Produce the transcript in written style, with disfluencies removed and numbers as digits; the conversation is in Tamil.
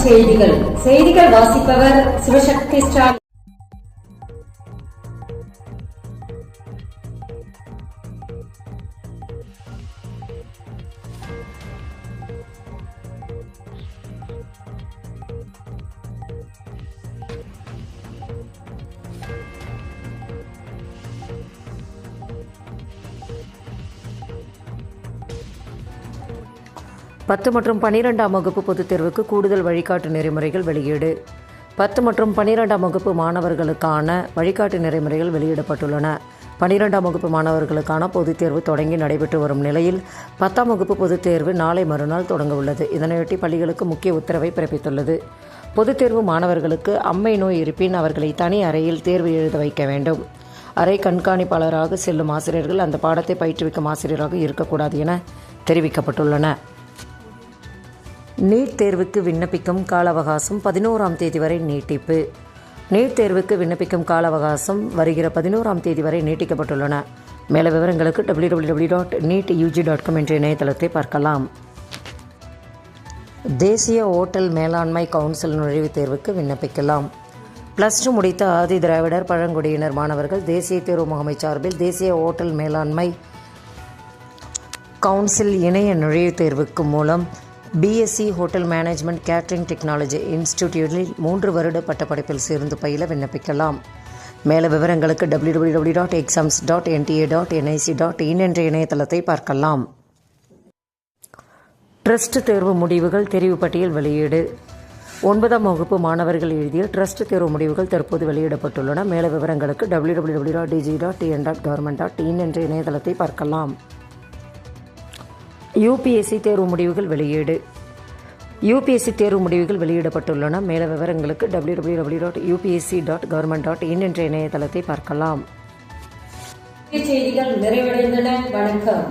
செய்திகள் செய்திகள் வாசிப்பவர் சிவசக்தி ஸ்டாலின். பத்து மற்றும் 12ஆம் வகுப்பு பொதுத் தேர்வுக்கு கூடுதல் வழிகாட்டு நெறிமுறைகள் வெளியீடு. 10 மற்றும் 12ஆம் வகுப்பு மாணவர்களுக்கான வழிகாட்டு நெறிமுறைகள் வெளியிடப்பட்டுள்ளன. 12ஆம் வகுப்பு மாணவர்களுக்கான பொதுத் தேர்வு தொடங்கி நடைபெற்று வரும் நிலையில் 10ஆம் வகுப்பு பொதுத் தேர்வு நாளை மறுநாள் தொடங்க உள்ளது. இதனையொட்டி பள்ளிகளுக்கு முக்கிய உத்தரவை பிறப்பித்துள்ளது. பொதுத் தேர்வு மாணவர்களுக்கு அம்மை நோய் இருப்பின் அவர்களை தனி அறையில் தேர்வு எழுத வைக்க வேண்டும். அறை கண்காணிப்பாளராக செல்லும் ஆசிரியர்கள் அந்த பாடத்தை பயிற்றுவிக்கும் ஆசிரியராக இருக்கக்கூடாது என தெரிவிக்கப்பட்டுள்ளன. நீட் தேர்வுக்கு விண்ணப்பிக்கும் கால அவகாசம் 11ஆம் தேதி வரை நீட்டிப்பு. நீட் தேர்வுக்கு விண்ணப்பிக்கும் கால அவகாசம் வருகிற 11ஆம் தேதி வரை நீட்டிக்கப்பட்டுள்ளன. மேல விவரங்களுக்கு www.neetug.com என்ற இணையதளத்தை பார்க்கலாம். தேசிய ஓட்டல் மேலாண்மை கவுன்சில் நுழைவுத் தேர்வுக்கு விண்ணப்பிக்கலாம். +2 முடித்த ஆதி திராவிடர் பழங்குடியினர் மாணவர்கள் தேசிய தேர்வு முகமை சார்பில் தேசிய ஓட்டல் மேலாண்மை கவுன்சில் இணைய நுழைவுத் தேர்வுக்கு மூலம் BSc hotel management catering technology இன்ஸ்டிடியூட்டில் 3 வருட பட்டப்படிப்பில் சேர்ந்து பயில விண்ணப்பிக்கலாம். மேல விவரங்களுக்கு www.exams.nta.nic.in என்ற இணையதளத்தை பார்க்கலாம். ட்ரஸ்ட் தேர்வு முடிவுகள் தெரிவு பட்டியல் வெளியீடு. 9ஆம் வகுப்பு மாணவர்கள் எழுதிய ட்ரஸ்ட் தேர்வு முடிவுகள் தற்போது வெளியிடப்பட்டுள்ளன. மேல விவரங்களுக்கு www.dg.tn.government.in என்ற இணையதளத்தை பார்க்கலாம். UPSC தேர்வு முடிவுகள் வெளியீடு. UPSC தேர்வு முடிவுகள் வெளியிடப்பட்டுள்ளன. மேல விவரங்களுக்கு www.upsc.government.in என்ற இணையதளத்தை பார்க்கலாம். செய்திகள் நிறைவடைந்தன. வணக்கம்.